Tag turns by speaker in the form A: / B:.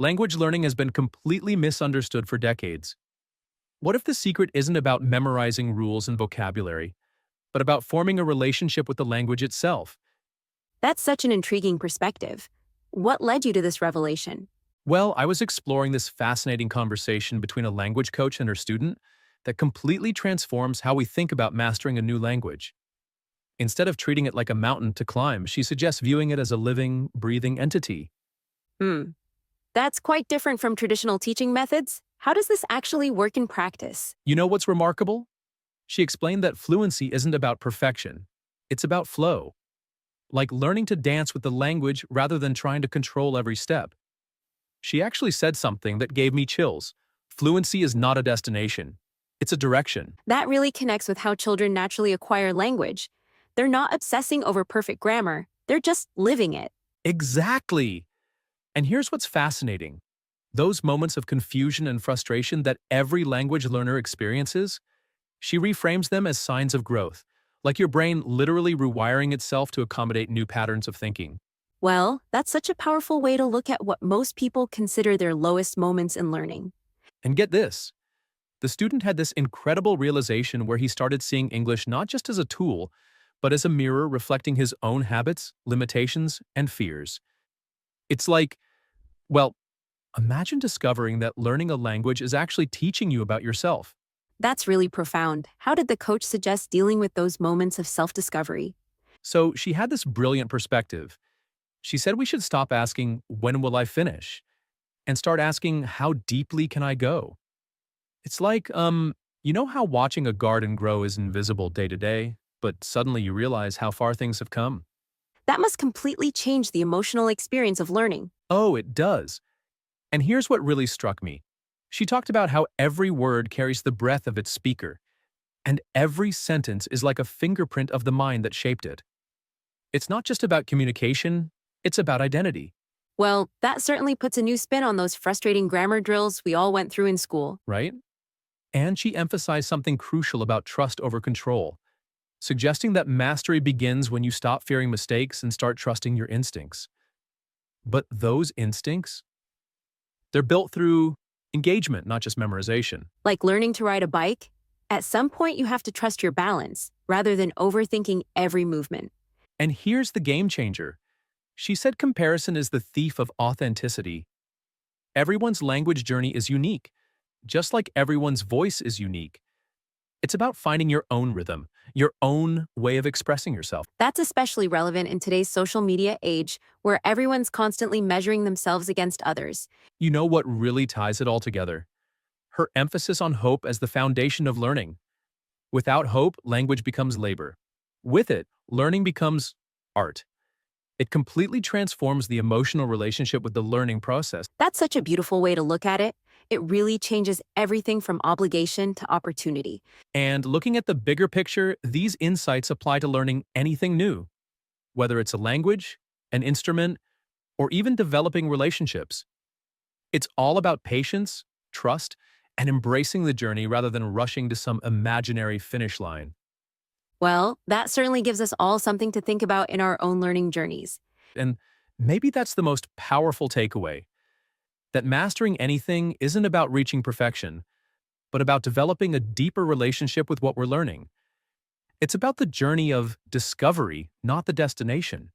A: Language learning has been completely misunderstood for decades. What if the secret isn't about memorizing rules and vocabulary, but about forming a relationship with the language itself?
B: That's such an intriguing perspective. What led you to this revelation?
A: Well, I was exploring this fascinating conversation between a language coach and her student that completely transforms how we think about mastering a new language. Instead of treating it like a mountain to climb, she suggests viewing it as a living, breathing entity.
B: Hmm, that's quite different from traditional teaching methods. How does this actually work in practice?
A: You know what's remarkable? She explained that fluency isn't about perfection. It's about flow, like learning to dance with the language rather than trying to control every step. She actually said something that gave me chills. Fluency is not a destination. It's a direction.
B: That really connects with how children naturally acquire language. They're not obsessing over perfect grammar, they're just living it.
A: Exactly. And here's what's fascinating. Those moments of confusion and frustration that every language learner experiences, she reframes them as signs of growth, like your brain literally rewiring itself to accommodate new patterns of thinking.
B: Well, that's such a powerful way to look at what most people consider their lowest moments in learning.
A: And get this, the student had this incredible realization where he started seeing English not just as a tool, but as a mirror reflecting his own habits, limitations, and fears. It's like, well, imagine discovering that learning a language is actually teaching you about yourself.
B: That's really profound. How did the coach suggest dealing with those moments of self-discovery?
A: So she had this brilliant perspective. She said we should stop asking, when will I finish? And start asking, how deeply can I go? It's like, you know how watching a garden grow is invisible day to day, but suddenly you realize how far things have come?
B: That must completely change the emotional experience of learning.
A: Oh, it does. And here's what really struck me. She talked about how every word carries the breath of its speaker, and every sentence is like a fingerprint of the mind that shaped it. It's not just about communication, it's about identity,
B: Well, that certainly puts a new spin on those frustrating grammar drills we all went through in school.
A: right? And she emphasized something crucial about trust over control, suggesting that mastery begins when you stop fearing mistakes and start trusting your instincts. But those instincts, they're built through engagement, not just memorization.
B: Like learning to ride a bike, at some point you have to trust your balance rather than overthinking every movement.
A: And here's the game changer. She said comparison is the thief of authenticity. Everyone's language journey is unique, just like everyone's voice is unique. It's about finding your own rhythm, your own way of expressing yourself.
B: That's especially relevant in today's social media age where everyone's constantly measuring themselves against others.
A: You know what really ties it all together? Her emphasis on hope as the foundation of learning. Without hope, language becomes labor. With it, learning becomes art. It completely transforms the emotional relationship with the learning process.
B: That's such a beautiful way to look at it. It really changes everything from obligation to opportunity.
A: And looking at the bigger picture, these insights apply to learning anything new, whether it's a language, an instrument, or even developing relationships. It's all about patience, trust, and embracing the journey rather than rushing to some imaginary finish line.
B: Well, that certainly gives us all something to think about in our own learning journeys.
A: And maybe that's the most powerful takeaway, that mastering anything isn't about reaching perfection, but about developing a deeper relationship with what we're learning. It's about the journey of discovery, not the destination.